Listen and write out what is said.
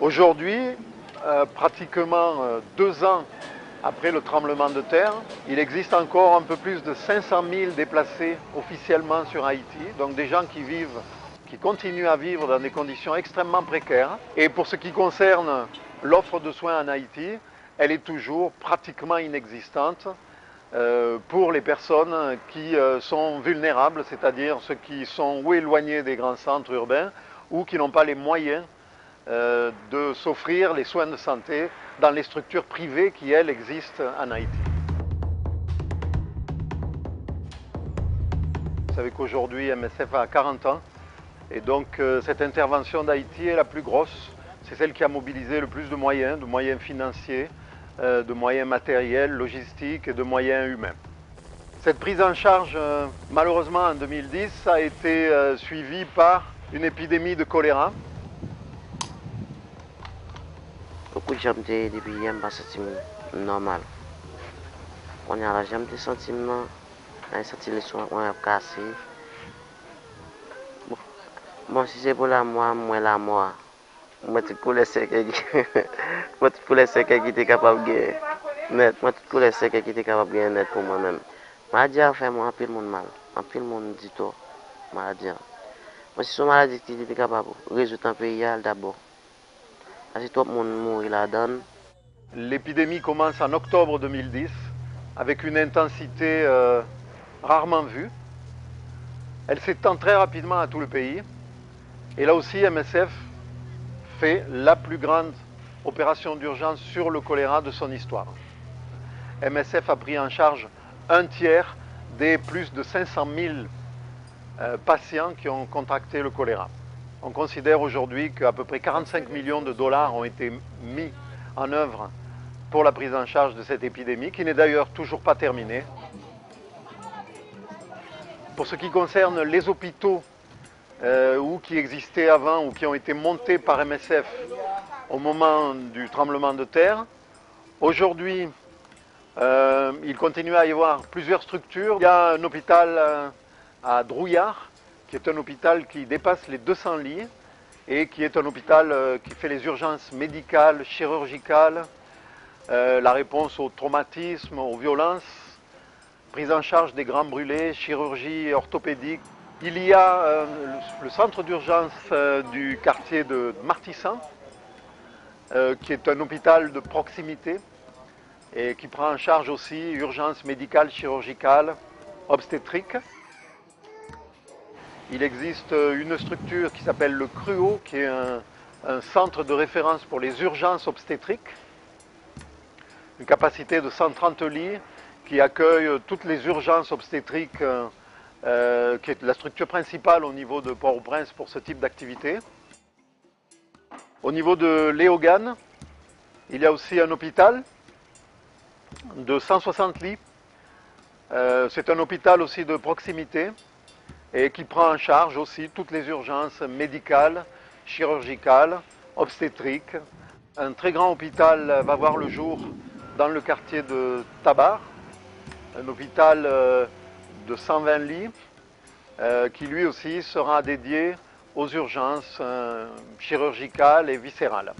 Aujourd'hui, pratiquement 2 ans après le tremblement de terre, il existe encore un peu plus de 500 000 déplacés officiellement sur Haïti, donc des gens qui continuent à vivre dans des conditions extrêmement précaires. Et pour ce qui concerne l'offre de soins en Haïti, elle est toujours pratiquement inexistante pour les personnes qui sont vulnérables, c'est-à-dire ceux qui sont ou éloignés des grands centres urbains ou qui n'ont pas les moyens de s'offrir les soins de santé dans les structures privées qui, elles, existent en Haïti. Vous savez qu'aujourd'hui, MSF a 40 ans et donc cette intervention d'Haïti est la plus grosse. C'est celle qui a mobilisé le plus de moyens financiers, de moyens matériels, logistiques et de moyens humains. Cette prise en charge, malheureusement en 2010, a été suivie par une épidémie de choléra. Beaucoup de gens depuis hier pas senti normal. On y a la jambe des sentiments, on a senti les soins on a cassé. Bon si c'est pour la moi la moi. Moi tout pour les sec moi tout pour les sec qui était capable de net, moi tout pour les sec qui était capable de net pour moi-même. Maladie a fait moi un peu le monde mal, un peu le monde dit tout maladie. Moi si son maladie qui était capable résoudre un pays d'abord. Parce que tout le monde mourit là-dedans. L'épidémie commence en octobre 2010 avec une intensité rarement vue. Elle s'étend très rapidement à tout le pays. Et là aussi, MSF fait la plus grande opération d'urgence sur le choléra de son histoire. MSF a pris en charge un tiers des plus de 500 000 patients qui ont contracté le choléra. On considère aujourd'hui qu'à peu près 45 millions de dollars ont été mis en œuvre pour la prise en charge de cette épidémie, qui n'est d'ailleurs toujours pas terminée. Pour ce qui concerne les hôpitaux ou qui existaient avant ou qui ont été montés par MSF au moment du tremblement de terre, aujourd'hui, il continue à y avoir plusieurs structures. Il y a un hôpital à Drouillard, qui est un hôpital qui dépasse les 200 lits et qui est un hôpital qui fait les urgences médicales, chirurgicales, la réponse au traumatisme, aux violences, prise en charge des grands brûlés, chirurgie orthopédique. Il y a le centre d'urgence du quartier de Martissan, qui est un hôpital de proximité et qui prend en charge aussi urgences médicales, chirurgicales, obstétriques. Il existe une structure qui s'appelle le CRUO, qui est un centre de référence pour les urgences obstétriques, une capacité de 130 lits qui accueille toutes les urgences obstétriques, qui est la structure principale au niveau de Port-au-Prince pour ce type d'activité. Au niveau de Léogane, il y a aussi un hôpital de 160 lits. C'est un hôpital aussi de proximité et qui prend en charge aussi toutes les urgences médicales, chirurgicales, obstétriques. Un très grand hôpital va voir le jour dans le quartier de Tabar, un hôpital de 120 lits qui lui aussi sera dédié aux urgences chirurgicales et viscérales.